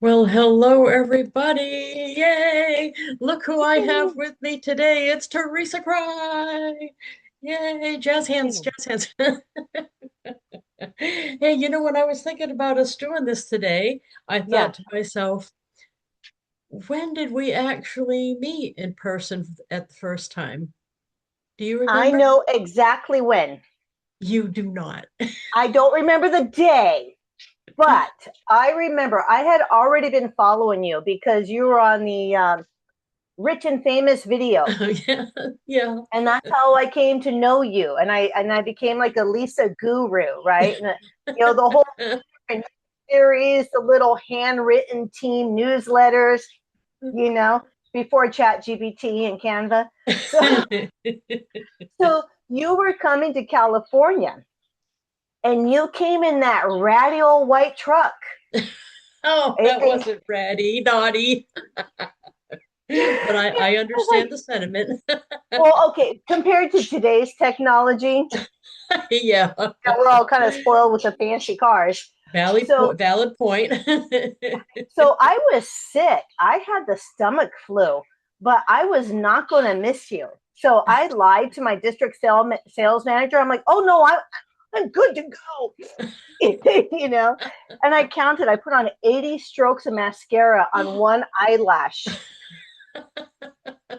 Well, hello everybody. Yay! Look who I have with me today. It's Theresa Kraai. Yay! Jazz hands, jazz hands. Hey, when I was thinking about us doing this today, I Yeah, thought to myself, when did we actually meet in person at the first time? Do you I remember? know exactly when. You do not. I don't remember the day, but I remember I had already been following you because you were on the Rich and Famous video. Oh, yeah, yeah. And that's how I came to know you. And I became like a Lisa guru, right? And the whole series, the little handwritten team newsletters, you know, before Chat GPT and Canva. So you were coming to California and you came in that ratty old white truck. Oh, It, that wasn't ratty, naughty. But I it was understand like, the sentiment. well, okay, compared to today's technology, Yeah, we're all kind of spoiled with the fancy cars. So, valid point. so I was sick. I had the stomach flu, but I was not going to miss you. So I lied to my district sales manager. I'm like, oh no, I'm good to go. And I counted, I put on 80 strokes of mascara on one eyelash.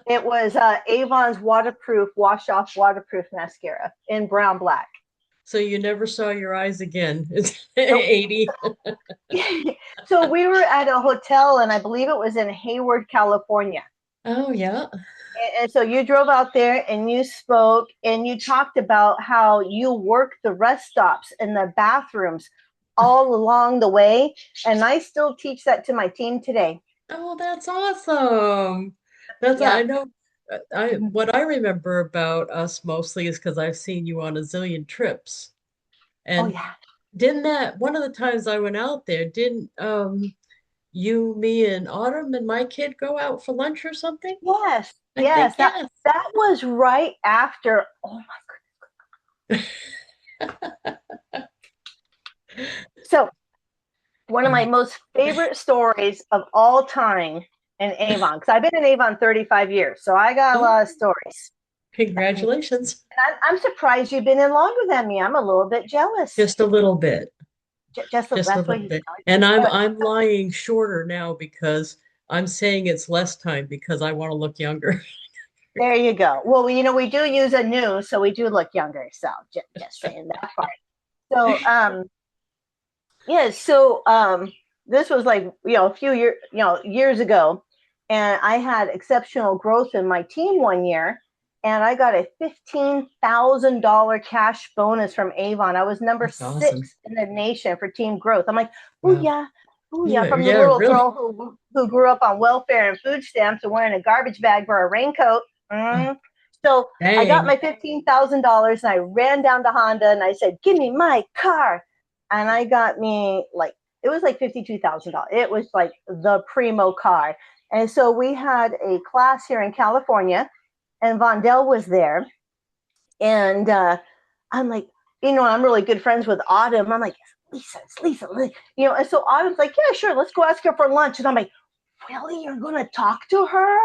It was Avon's waterproof, wash off waterproof mascara in brown black. So you never saw your eyes again. It's Nope. 80. So we were at a hotel, and I believe it was in Hayward, California. Oh, yeah. And so you drove out there and you spoke and you talked about how you worked the rest stops and the bathrooms all along the way. And I still teach that to my team today. Oh, that's awesome. I Yeah. know. I What I remember about us mostly is because I've seen you on a zillion trips. Oh, And yeah. didn't that one of the times I went out there, didn't you, me, and Autumn and my kid go out for lunch or something? Yes. I think Yes. That, yes. that was right after. Oh, so one of my most favorite stories of all time in Avon, because I've been in Avon 35 years, so I got a Oh, lot of stories. And congratulations. I'm surprised you've been in longer than me. I'm a little bit jealous. Just a little bit. Just Just a that's what little you bit. And I'm know. I'm lying shorter now because I'm saying it's less time because I want to look younger. There you go. Well, we do use a new, so we do look younger. So just saying that part. So yeah, so this was like a few years ago, and I had exceptional growth in my team one year, and I got a $15,000 cash bonus from Avon. I was number That's awesome. 6 in the nation for team growth. I'm like, Wow. oh yeah, Yeah, from the yeah, little really. girl who grew up on welfare and food stamps and wearing a garbage bag for a raincoat. Oh, Mm. So I got dang. my $15,000 and I ran down to Honda and I said, "Give me my car." And I got me like it was like $52,000. It was like the primo car. And so we had a class here in California, and Vondell was there. And I'm like, I'm really good friends with Autumn. I'm like, it's Lisa. And so Autumn's like, yeah, sure, let's go ask her for lunch. And I'm like, really? You're going to talk to her?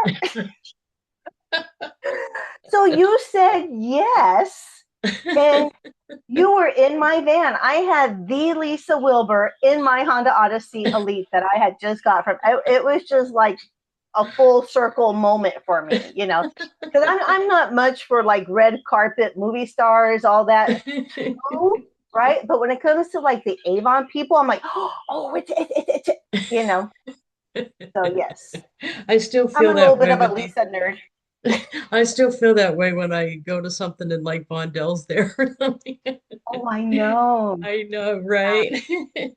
So you said yes. And you were in my van. I had the Lisa Wilber in my Honda Odyssey Elite that I had just got from. It was just like a full circle moment for me, because I'm not much for like red carpet movie stars, all that, right? But when it comes to like the Avon people, I'm like, oh, it's you know. So yes, I still I'm feel a little that bit way of a with these. Lisa nerd. I still feel that way when I go to something and like Bondell's there or something. Oh, I know. I know, right?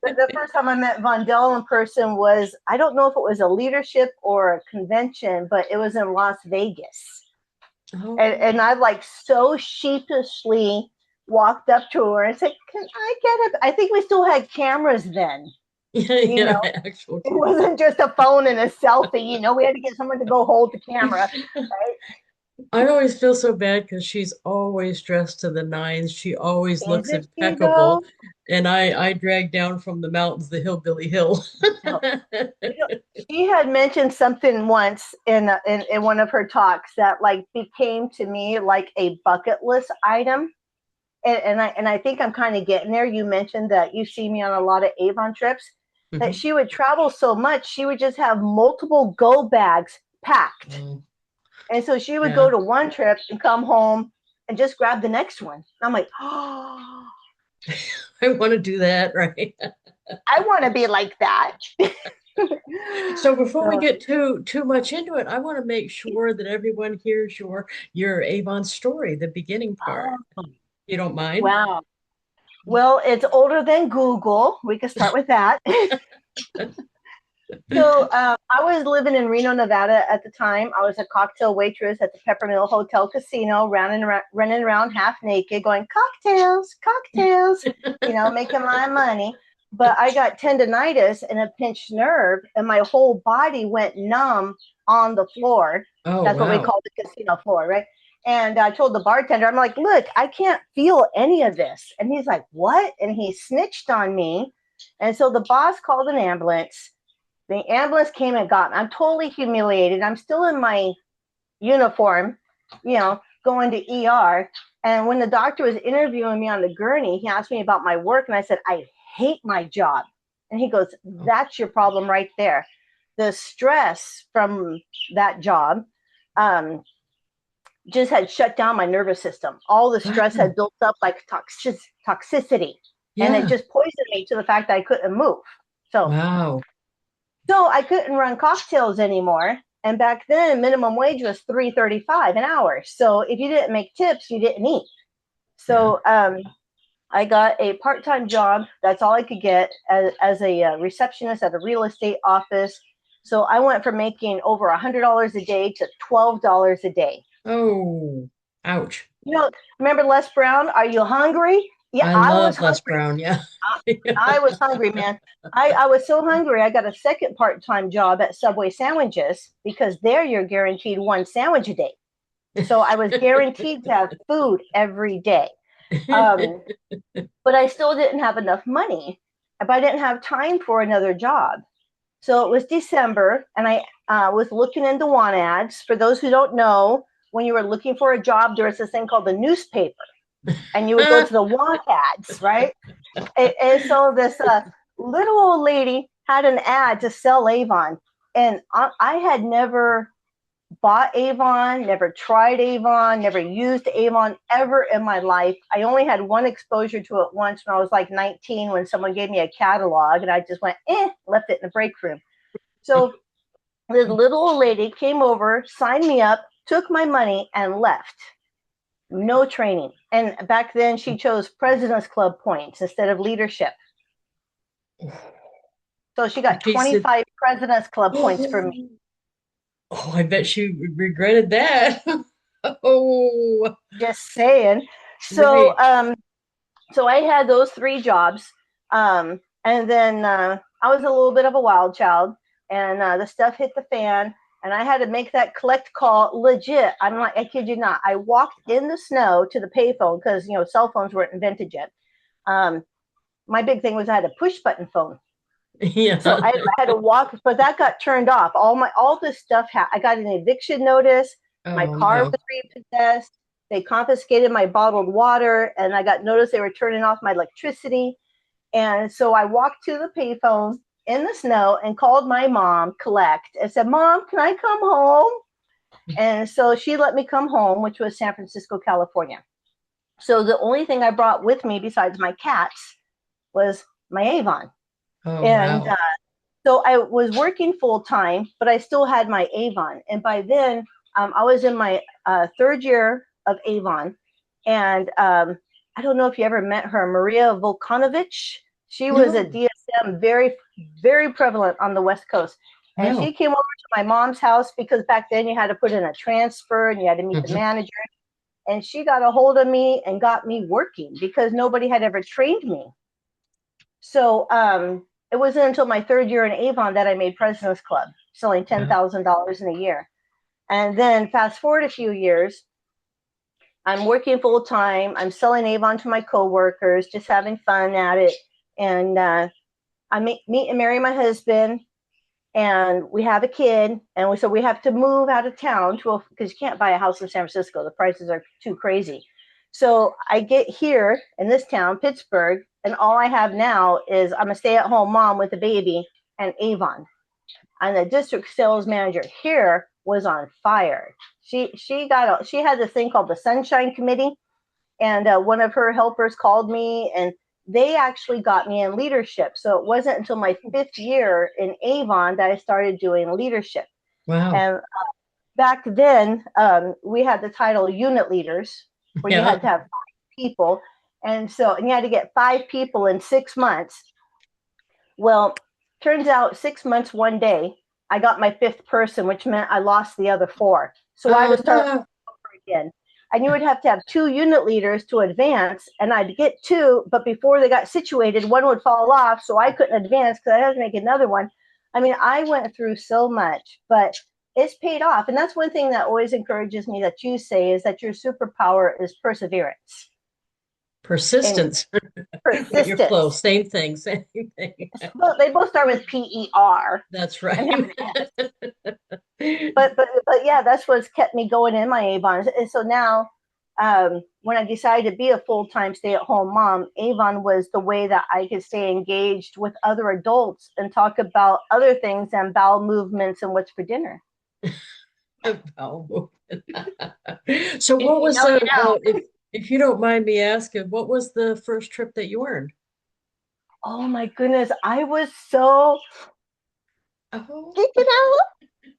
The first time I met Vondell in person was, I don't know if it was a leadership or a convention, but it was in Las Vegas. Oh, And I like so sheepishly walked up to her and said, "Can I get it?" I think we still had cameras then. yeah, You yeah, know, actual it cameras. wasn't just a phone and a selfie. We had to get someone to go hold the camera, right? I always feel so bad because she's always dressed to the nines. She always looks Isn't she though? impeccable. And I drag down from the mountains the hillbilly hill. No. You know, she had mentioned something once in one of her talks that like became to me like a bucket list item. And I think I'm kind of getting there. You mentioned that you see me on a lot of Avon trips. That Mhm. she would travel so much, she would just have multiple go bags packed. Oh, And so she would go yeah. to one trip and come home and just grab the next one. I'm like, oh, I want to do that, right? I want to be like that. So before we So, get too much into it, I want to make sure that everyone hears your Avon story, the beginning part. oh, You don't mind? wow. Well, it's older than Google. We can start with that. So I was living in Reno, Nevada at the time. I was a cocktail waitress at the Peppermill Hotel Casino, running around half naked, going cocktails, cocktails, making my money. But I got tendonitis and a pinched nerve, and my whole body went numb on the floor. Oh, That's what we wow. call the casino floor, right? And I told the bartender, I'm like, look, I can't feel any of this. And he's like, what? And he snitched on me. And so the boss called an ambulance. The ambulance came and got me. I'm totally humiliated. I'm still in my uniform, going to ER. And when the doctor was interviewing me on the gurney, he asked me about my work. And I said, I hate my job. And he goes, that's your problem right there. The stress from that job just had shut down my nervous system. All the stress had Wow. built up like toxicity. And it Yeah. just poisoned me to the fact that I couldn't move. So Wow. So I couldn't run cocktails anymore. And back then, minimum wage was $3.35 an hour. So if you didn't make tips, you didn't eat. Yeah. So I got a part-time job. That's all I could get as a receptionist at a real estate office. So I went from making over $100 a day to $12 a day. Oh, ouch. Remember Les Brown? Are you hungry? Yeah, I I was love Les hungry. Brown. Yeah. I was hungry, man. I was so hungry. I got a second part-time job at Subway Sandwiches because there you're guaranteed one sandwich a day. So I was guaranteed to have food every day. Um, but I still didn't have enough money. But I didn't have time for another job. So it was December, and I was looking into want ads. For those who don't know, when you were looking for a job, there was this thing called the newspaper, and you would go to the want ads, right? And so this little old lady had an ad to sell Avon, and I had never bought Avon, never tried Avon, never used Avon ever in my life. I only had one exposure to it once when I was like 19, when someone gave me a catalog, and I just went, left it in the break room. So this little old lady came over, signed me up, took my money, and left. No training. And back then, she chose President's Club points instead of leadership. So she got She said, 25 President's Club points for me. oh, I bet she regretted that. Oh, Just saying. So right. so I had those three jobs. And then I was a little bit of a wild child, and the stuff hit the fan, and I had to make that collect call legit. I'm like, I kid you not. I walked in the snow to the payphone because cell phones weren't invented yet. My big thing was I had a push button phone. So Yeah. I had to walk, but that got turned off. All this stuff. I got an eviction notice. My Oh, car no. was repossessed. They confiscated my bottled water, and I got notice they were turning off my electricity. And so I walked to the payphone in the snow and called my mom, collect, and said, "Mom, can I come home?" And so she let me come home, which was San Francisco, California. So the only thing I brought with me besides my cats was my Avon. Oh, And wow. so I was working full time, but I still had my Avon. And by then, I was in my third year of Avon. And I don't know if you ever met her, Maria Volkanovich. She was a No, DSM, very, very prevalent on the West Coast. And she no. came over to my mom's house because back then you had to put in a transfer and you had to meet the Mhm. manager. And she got a hold of me and got me working because nobody had ever trained me. So it wasn't until my third year in Avon that I made President's Club, selling Wow. $10,000 in a year. And then fast forward a few years, I'm working full time. I'm selling Avon to my coworkers, just having fun at it. And I meet and marry my husband, and we have a kid. And so we have to move out of town because you can't buy a house in San Francisco. The prices are too crazy. So I get here in this town, Pittsburgh, and all I have now is I'm a stay-at-home mom with a baby and Avon. And the district sales manager here was on fire. She had this thing called the Sunshine Committee, and one of her helpers called me, and they actually got me in leadership. So it wasn't until my 5th year in Avon that I started doing leadership. Wow. And back then, we had the title unit leaders, where you Yeah. had to have 5 people, and you had to get 5 people in 6 months. Well, turns out 6 months, one day, I got my 5th person, which meant I lost the other 4. So I Oh had to start no. over again. And you would have to have 2 unit leaders to advance, and I'd get 2, but before they got situated, one would fall off, so I couldn't advance because I had to make another one. I mean, I went through so much, but it's paid off. And that's one thing that always encourages me that you say is that your superpower is perseverance and Persistence. But you're persistence. close. Same thing. Same thing. Well, they both start with PER That's and right. have an S. But yeah, that's what's kept me going in my Avon. And so now, when I decided to be a full time stay at home mom, Avon was the way that I could stay engaged with other adults and talk about other things than bowel movements and what's for dinner. Oh. So If what you was know, you know. if you don't mind me asking, what was the first trip that you earned? Oh my goodness, I was so Oh, freaking out.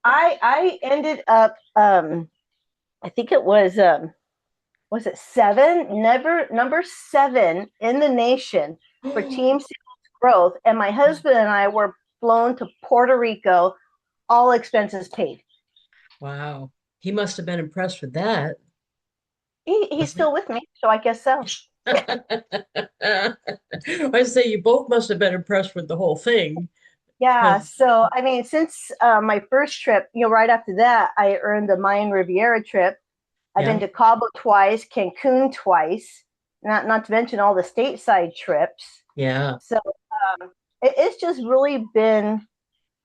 I ended up, I think it was it 7? Never number 7 in the nation for team sales growth, and my husband and I were flown to Puerto Rico, all expenses paid. wow. He must have been impressed with that, He's wasn't still with me, so I guess so. he? I say you both must have been impressed with the whole thing Yeah, because so I mean, since my first trip, right after that, I earned the Mayan Riviera trip. I've been yeah, to Cabo twice, Cancun twice, not to mention all the stateside trips. yeah. So it's just really been,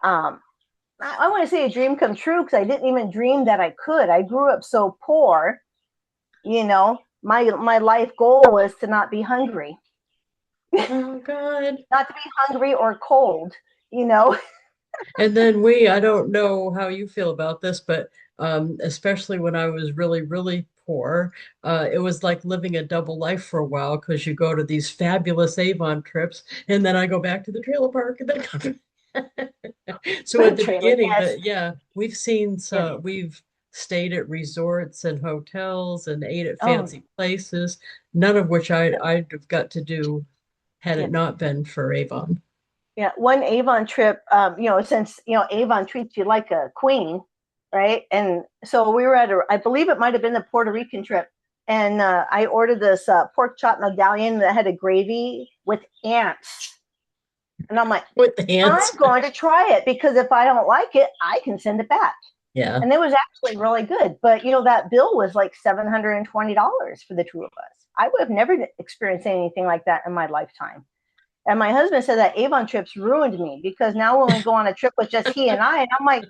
um, I want to say, a dream come true, because I didn't even dream that I could. I grew up so poor, you know. My life goal was to not be hungry, Oh God. not to be hungry or cold, you know. And then I don't know how you feel about this, but especially when I was really, really poor, it was like living a double life for a while because you go to these fabulous Avon trips and then I go back to the trailer park and then come. So at the Trailer, beginning, yes, but yeah, yes. we've stayed at resorts and hotels and ate at Oh, fancy places, none of which I'd have got to do had yeah. it not been for Avon. Yeah, one Avon trip, since Avon treats you like a queen, right? And so we were I believe it might have been the Puerto Rican trip, and I ordered this pork chop medallion that had a gravy with ants, and I'm like, With the I'm hands. going to try it, because if I don't like it, I can send it back. Yeah. And it was actually really good, but that bill was like $720 for the 2 of us. I would have never experienced anything like that in my lifetime. And my husband said that Avon trips ruined me, because now when we go on a trip with just he and I'm like,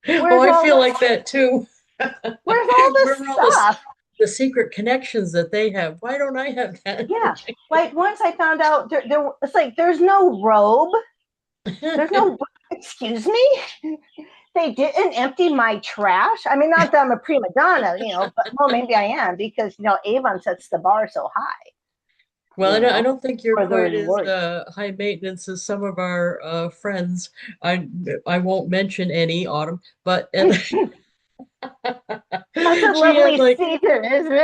Oh, where's I all feel this? like that too. Where's all this Where are all stuff? the secret connections that they have? Why don't I have that? Yeah, like once I found out it's like there's no robe. There's no. Excuse me. They didn't empty my trash. I mean, not that I'm a prima donna, but well, maybe I am, because Avon sets the bar so high, Well, I don't think you're for the quite as rewards. high maintenance as some of our friends. I I won't mention any, Autumn, but That's a she had lovely like season, isn't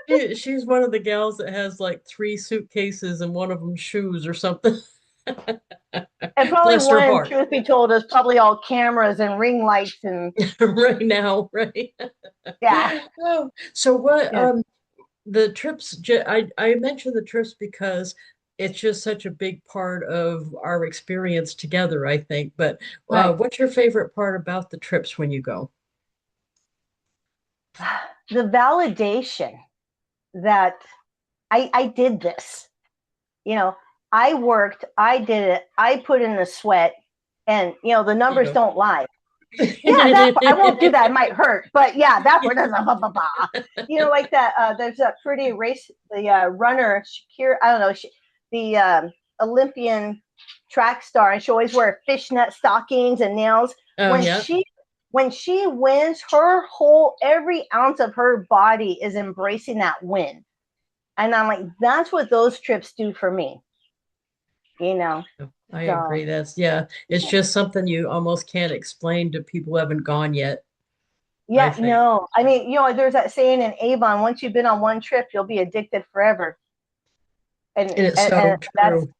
it? she's one of the gals that has like 3 suitcases and one of them shoes or something. And probably Bless her one, heart. truth be told, is probably all cameras and ring lights and Right now, right? yeah, Oh, so what yeah. the trips I mentioned the trips because it's just such a big part of our experience together, I think. But Right. what's your favorite part about the trips when you go? The validation that I did this. You know, I worked, I did it, I put in the sweat, and the You numbers know. don't lie. Yeah, that I won't do that. It might hurt, but yeah, that part doesn't. Blah, blah, blah. Like that. There's that pretty race. The runner, Shakira. I don't know. The Olympian track star, and she always wear fishnet stockings and nails. Oh When yeah. she when she wins, her whole every ounce of her body is embracing that win, and I'm like, that's what those trips do for me. You know. I So agree. That's yeah. It's just something you almost can't explain to people who haven't gone yet, I yeah, think. no. I mean, there's that saying in Avon, once you've been on one trip, you'll be addicted forever. And And it's and so that's true.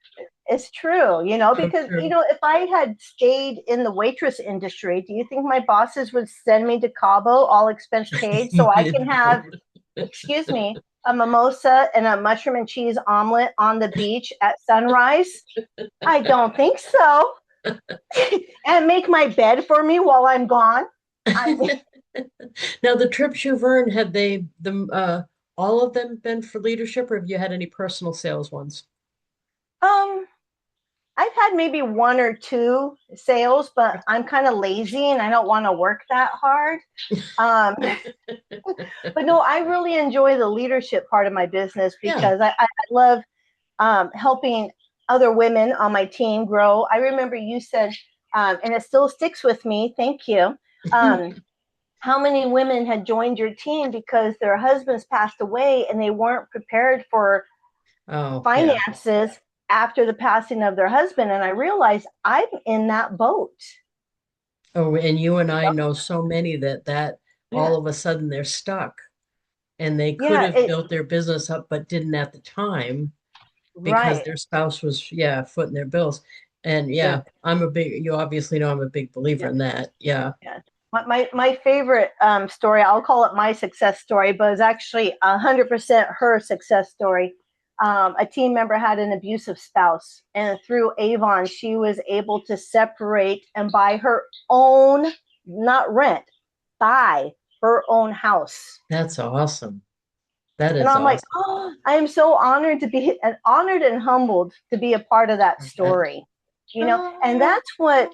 it's true, So because true. if I had stayed in the waitress industry, do you think my bosses would send me to Cabo, all expense paid, so I can have, No. excuse me, a mimosa and a mushroom and cheese omelet on the beach at sunrise? I don't think so. And make my bed for me while I'm gone. I mean, Now, the trips you've earned, have they all of them been for leadership, or have you had any personal sales ones? um, I've had maybe one or two sales, but I'm kind of lazy and I don't want to work that hard. Um, but no, I really enjoy the leadership part of my business Yeah. because I love helping other women on my team grow. I remember you said, and it still sticks with me, thank you, how many women had joined your team because their husbands passed away and they weren't prepared for Oh, yeah. finances after the passing of their husband. And I realized I'm in that boat. Oh, and you and I know so many that all Yeah. of a sudden they're stuck and they could Yeah. have built their business up but didn't at the time because Right. their spouse was, yeah, footing their bills. And Yeah. yeah, you obviously know I'm a big believer Yeah. in that. Yeah. Yeah. My favorite story, I'll call it my success story, but it's actually 100% her success story. A team member had an abusive spouse, and through Avon, she was able to separate and buy her own, not rent, buy her own house. That's awesome. That And is I'm like, awesome. oh, I am so honored to be honored and humbled to be a part of that story. And Oh,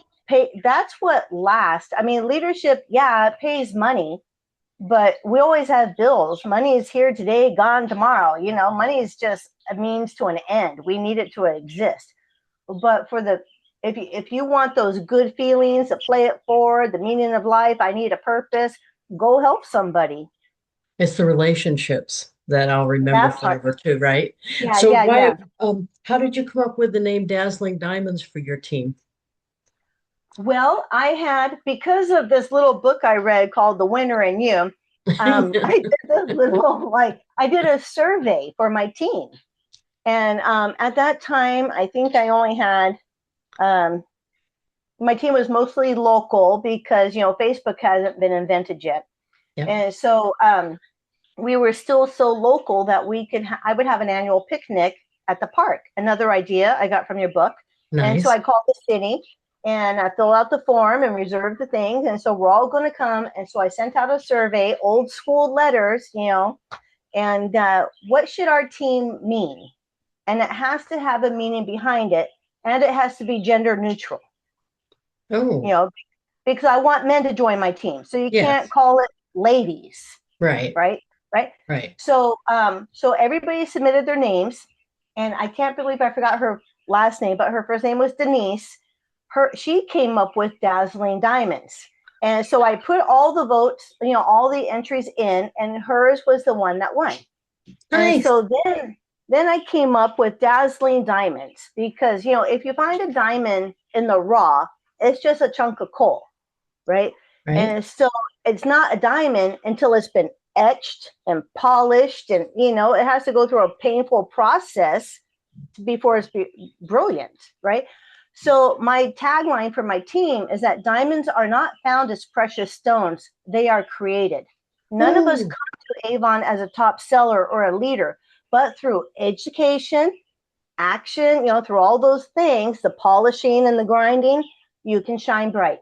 that's what lasts. I mean, leadership, yeah, it pays money, but we always have bills. Money is here today, gone tomorrow. Money is just a means to an end. We need it to exist. But if you want those good feelings to play it forward, the meaning of life, I need a purpose, go help somebody. it's the relationships that I'll remember That part. forever too, right? Yeah, So yeah, yeah. how did you come up with the name Dazzling Diamonds for your team? Well, I had, because of this little book I read called The Winner in You, I did this little, I did a survey for my team. And at that time, I think I only had, um, my team was mostly local because, Facebook hasn't been invented yet. Yeah, And so we were still so local that I would have an annual picnic at the park. Another idea I got from your book. And so nice. I called the city and I filled out the form and reserved the things. And so we're all going to come. And so I sent out a survey, old school letters, and what should our team mean? And it has to have a meaning behind it. And it has to be gender neutral, you Oh, know, because I want men to join my team. So you can't yes. call it ladies, Right, right? Right. right. So everybody submitted their names, and I can't believe I forgot her last name, but her first name was Denise. She came up with Dazzling Diamonds. And so I put all the votes, all the entries in, and hers was the one that won. And Nice. so then I came up with Dazzling Diamonds because, if you find a diamond in the raw, it's just a chunk of coal, right? Right. And so it's not a diamond until it's been etched and polished, and it has to go through a painful process before it's brilliant, right? So my tagline for my team is that diamonds are not found as precious stones, they are created. None of us Oh, come to Avon as a top seller or a leader, but through education, action, through all those things, the polishing and the grinding, you can shine bright.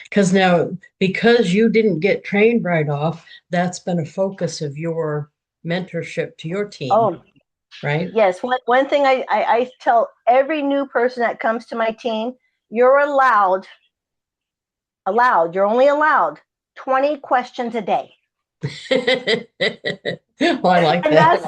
Because now, because you didn't get trained right off, that's been a focus of your mentorship to your team, Oh, right? yes. One thing I tell every new person that comes to my team, you're you're only allowed 20 questions a day. Oh, I like And that.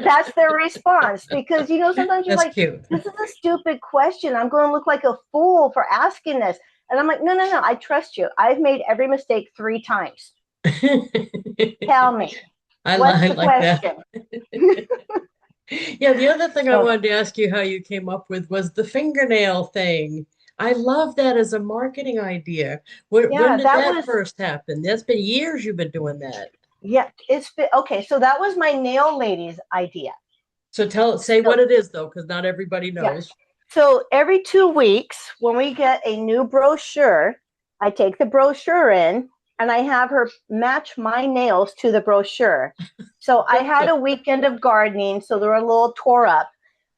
that's their response, because sometimes you're That's like, cute. this is a stupid question, I'm going to look like a fool for asking this. And I'm like, no, no, no, I trust you. I've made every mistake 3 times. Tell me, what's I the like that. question? Yeah, the other thing I So wanted to ask you how you came up with was the fingernail thing. I love that as a marketing idea. When yeah, did that that was first happen? That's been years you've been doing that. yeah, it's been okay. So that was my nail lady's idea. So say So what it is though, because not everybody yeah. knows. So every 2 weeks, when we get a new brochure, I take the brochure in and I have her match my nails to the brochure. So I had a weekend of gardening, so they're a little tore up.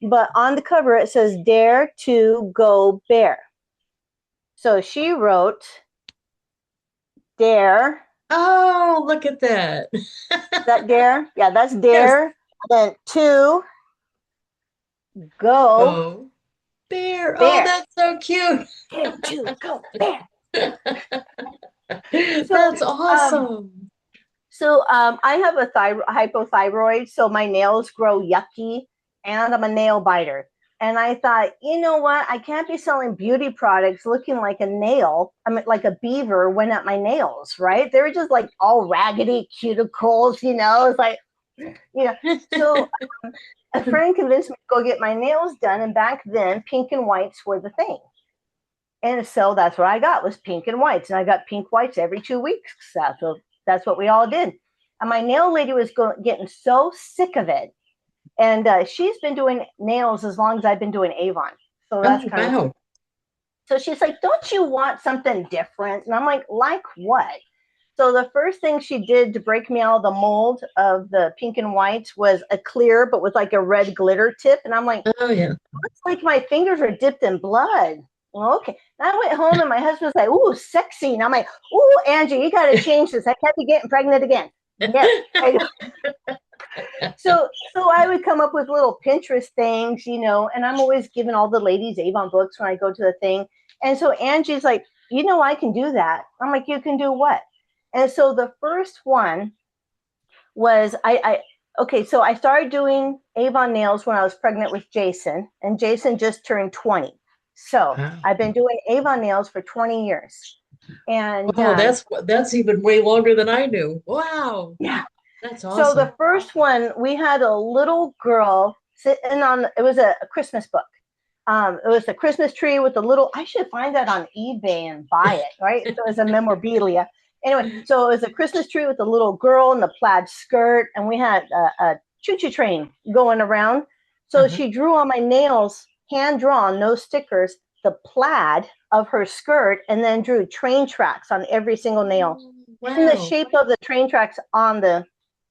But on the cover, it says, Dare to Go Bare. So she wrote, Dare. Oh, look at that. Is that Dare? Yeah, that's Yes, Dare. Then to Go go bear. Oh, Bare. that's so cute. Dare to Go Bare. So, That's um, awesome. I have a hypothyroid, so my nails grow yucky, and I'm a nail biter. And I thought, you know what? I can't be selling beauty products looking like a nail. I mean, like a beaver went at my nails, right? They were just like all raggedy cuticles, It's like, you know. So a friend convinced me to go get my nails done, and back then, pink and whites were the thing. And so that's what I got, was pink and whites, and I got pink whites every 2 weeks. That's what we all did. And my nail lady was getting so sick of it, and she's been doing nails as long as I've been doing Avon. So that's Oh, kind of cool. wow. So she's like, "Don't you want something different?" And I'm like what?" So the first thing she did to break me out of the mold of the pink and whites was a clear, but with like a red glitter tip. And I'm like, Oh, yeah. looks like my fingers are dipped in blood. Well, okay. And I went home and my husband was like, "Ooh, sexy." And I'm like, "Ooh, Angie, you got to change this. I can't be getting pregnant again." No. So I would come up with little Pinterest things, and I'm always giving all the ladies Avon books when I go to the thing. And so Angie's like, I can do that. I'm like, you can do what? And so the first one was okay, so I started doing Avon nails when I was pregnant with Jason, and Jason just turned 20. So Wow. I've been doing Avon nails for 20 years. And Oh, that's even way longer than I knew. Wow. yeah. That's So awesome. the first one, we had a little girl sitting on, it was a Christmas book. It was a Christmas tree with a little, I should find that on eBay and buy it, right? So it was a memorabilia. Anyway, so it was a Christmas tree with a little girl in the plaid skirt, and we had a choo-choo train going around. So Uh-huh. she drew on my nails, hand drawn, no stickers, the plaid of her skirt, and then drew train tracks on every single nail Oh, in the wow. shape of the train tracks on the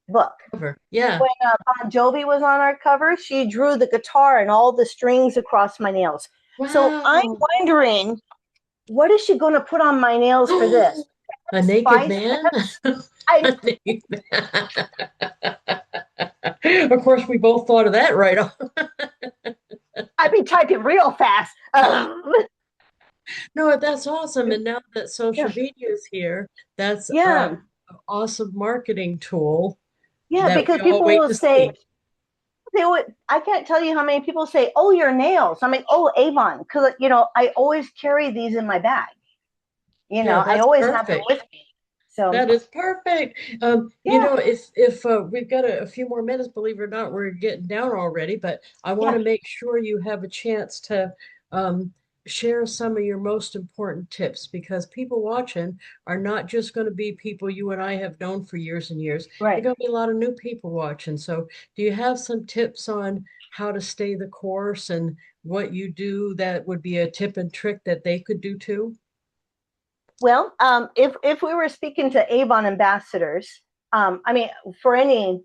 book. Cover. Yeah. When Bon Jovi was on our cover, she drew the guitar and all the strings across my nails. So I'm Wow. wondering, what is she going to put on my nails for this? A naked Spice man? Lips? I A naked man. Of course, we both thought of that right off. I'd be typing real fast. No, that's awesome. And now that social Yeah, media is here, that's yeah, an awesome marketing tool yeah. that Because we all people wait will to say, see. they would. I can't tell you how many people say, "Oh, your nails." I'm like, "Oh, Avon," because I always carry these in my bag. Yeah, I that's always have them perfect. with me. So That is perfect. yeah, If we've got a few more minutes, believe it or not, we're getting down already, but I want yeah, to make sure you have a chance to um, share some of your most important tips because people watching are not just going to be people you and I have known for years and years. They're right. going to be a lot of new people watching. So, do you have some tips on how to stay the course and what you do that would be a tip and trick that they could do too? Well, if we were speaking to Avon ambassadors, I mean, for any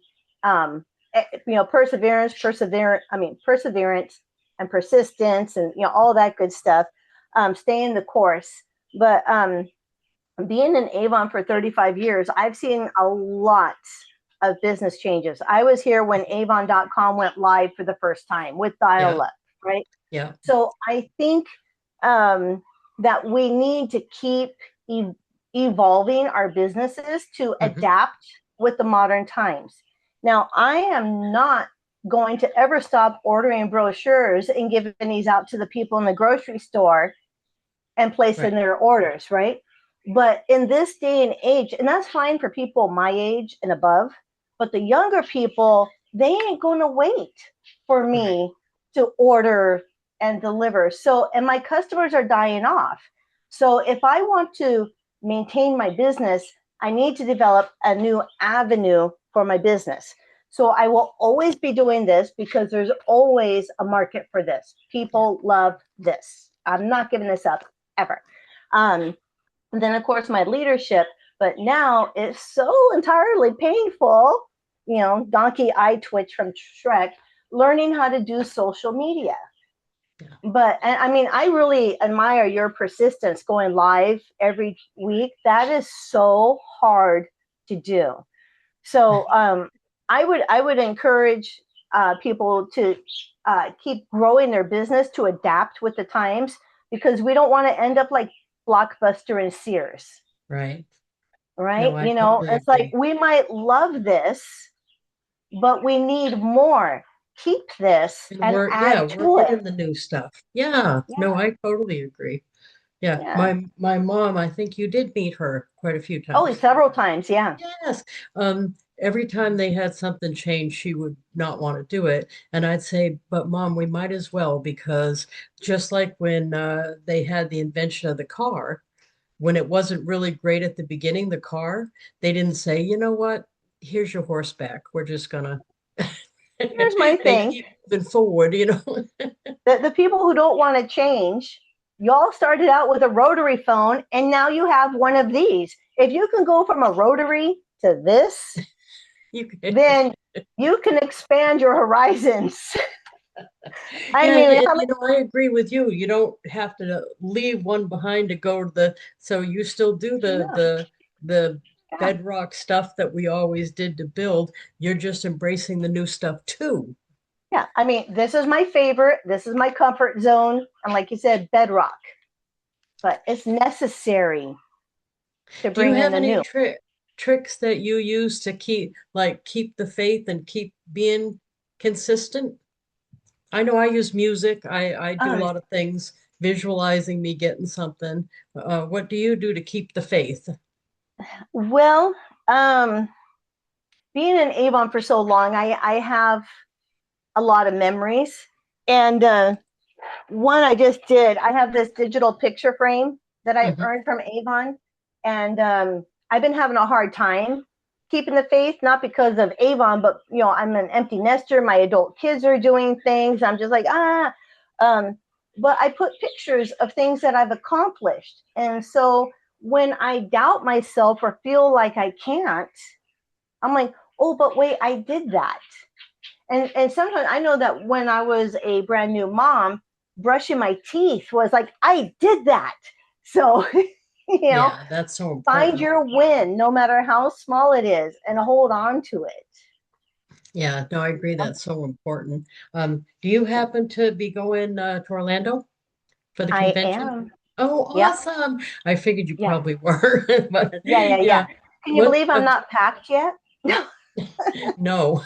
perseverance and persistence, and all that good stuff. Staying the course. But being in Avon for 35 years, I've seen a lot of business changes. I was here when Avon.com went live for the first time with Yeah. dial-up, right? Yeah. So I think um, that we need to keep e- evolving our businesses to Hmm. adapt with the modern times. Now, I am not going to ever stop ordering brochures and giving these out to the people in the grocery store and placing Right. their orders, right? But in this day and age, and that's fine for people my age and above, but the younger people, they ain't going to wait for Right. me to order and deliver. So, and my customers are dying off. So, if I want to maintain my business, I need to develop a new avenue for my business. So, I will always be doing this because there's always a market for this. Yeah. People love this. I'm not giving this up ever. Um, and then, of course, my leadership. But now it's so entirely painful, donkey eye twitch from Shrek, learning how to do social media. Yeah. But I mean, I really admire your persistence going live every week. That is so hard to do. So I would encourage people to keep growing their business to adapt with the times, because we don't want to end up like Blockbuster and Sears, Right. right? No, I totally It's like agree. we might love this, but we need more. Keep this And and yeah, add work to it it. in the new stuff. Yeah. No, Yeah, I totally agree. Yeah. yeah. My mom, I think you did meet her quite a few Oh, times. several times. Yeah. Yes. Every time they had something change, she would not want to do it. And I'd say, but mom, we might as well, because just like when they had the invention of the car, when it wasn't really great at the beginning, the car, they didn't say, you know what, here's your horseback. We're just gonna Here's my they thing. keep moving forward, you know. The people who don't want to change, y'all started out with a rotary phone and now you have one of these. If you can go from a rotary to this, You then you can expand your horizons. I yeah, mean, and you know, I agree with you. You don't have to leave one behind to go to the, so you still do no, the yeah, bedrock stuff that we always did to build. You're just embracing the new stuff too. yeah. I mean, this is my favorite. This is my comfort zone. And like you said, bedrock, but it's necessary to Do you bring in have the any new. tricks that you use to keep the faith and keep being consistent? I know I use music. I do a Oh, lot of things visualizing me getting something. What do you do to keep the faith? well, um, being in Avon for so long, I have a lot of memories. And one I just did, I have this digital picture frame that I Hmm. earned from Avon. And I've been having a hard time keeping the faith, not because of Avon, but I'm an empty nester. My adult kids are doing things. I'm just like, ah. Um, but I put pictures of things that I've accomplished. And so when I doubt myself or feel like I can't, I'm like, oh, but wait, I did that. And sometimes I know that when I was a brand new mom, brushing my teeth was like, I did that. So, you know, Yeah, that's so find important. your win, no matter how small it is, and hold on to it. Yeah, no, I agree. That's so important. Do you happen to be going to Orlando for the I convention? am. Oh, Yep. awesome. I figured you Yeah. probably were, but Yeah. Yeah. Yeah. yeah. Can you What, believe I'm not packed yet? No. no.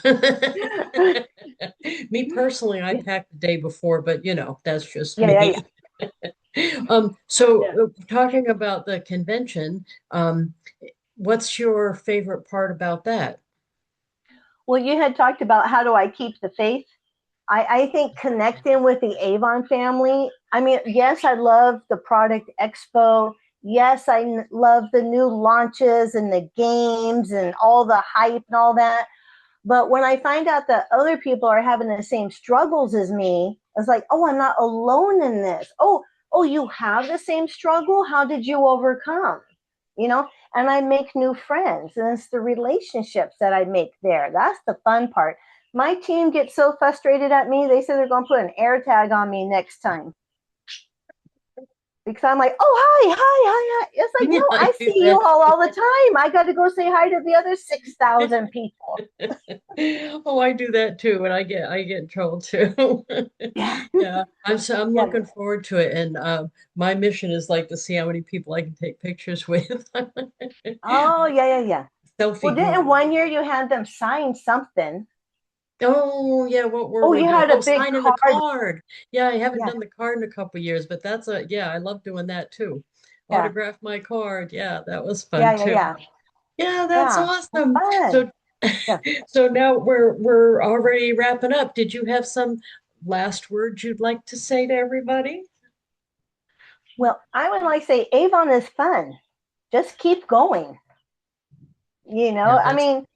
Me personally, I packed the day before, but you know, that's just Yeah. Yeah. Yeah. me. So Yeah. talking about the convention, what's your favorite part about that? Well, you had talked about how do I keep the faith. I think connecting with the Avon family. I mean, yes, I love the product expo. Yes, love the new launches and the games and all the hype and all that. But when I find out that other people are having the same struggles as me, it's like, oh, I'm not alone in this. Oh, you have the same struggle. How did you overcome? You know, and I make new friends, and it's the relationships that I make there. That's the fun part. My team gets so frustrated at me, they say they're going to put an air tag on me next time because I'm like, oh, hi, hi, hi, hi. It's like, no, Yeah, I I do see you that. all the time. I got to go say hi to the other 6,000 people. Oh, I do that too, and I get in trouble too. Yeah, Yeah, I'm yeah. looking forward to it, and my mission is like to see how many people I can take pictures with. Oh, yeah, yeah, yeah. Well, Selfie didn't guru. one year you had them sign something? Oh yeah, what were Oh, we you doing? had a Oh, big signing the card. card. Yeah, I haven't Yeah, done the card in a couple years, but that's a yeah, I love doing that too. yeah, Autograph my card. Yeah, that was fun yeah, yeah, too. yeah, Yeah, that's yeah. awesome. Fun. So Yeah. so now we're already wrapping up. Did you have some last words you'd like to say to everybody? Well, I would like to say Avon is fun. Just keep going. Yeah, I mean,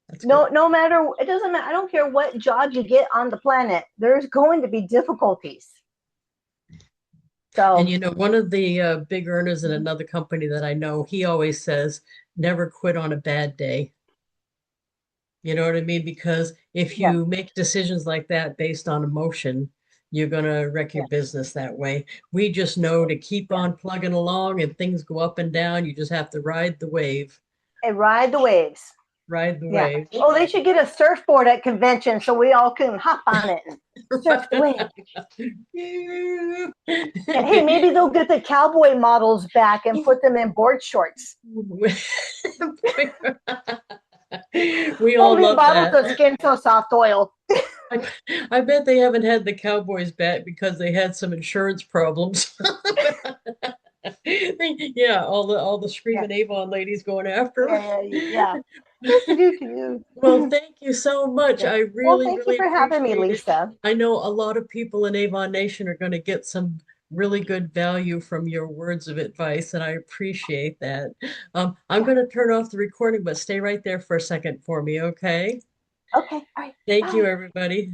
that's good. no matter, it doesn't matter. I don't care what job you get on the planet. There's going to be difficulties. And So you know, one of the big earners in another company that I know, he always says, never quit on a bad day. You know what I mean? Because if yeah, you make decisions like that based on emotion, you're gonna wreck your yeah, business that way. We just know to keep yeah. on plugging along and things go up and down. You just have to ride the wave, And ride the waves. ride the Yeah. wave. Oh, they should get a surfboard at convention so we all can hop on it and surf the wave. And hey, maybe they'll get the cowboy models back and put them in board shorts, We all holding love bottles that. of skin so soft oil. I, I bet they haven't had the Cowboys back because they had some insurance problems. Yeah, all the Yeah, screaming Avon ladies going after yeah, yeah, yeah. them. Well, thank you so much. Yeah. I Well, really, thank you really for having me, appreciate it. Lisa. I know a lot of people in Avon Nation are going to get some really good value from your words of advice, and I appreciate that. I'm Yeah. going to turn off the recording, but stay right there for a second for me, okay? Okay. All right. Thank you, Bye. everybody.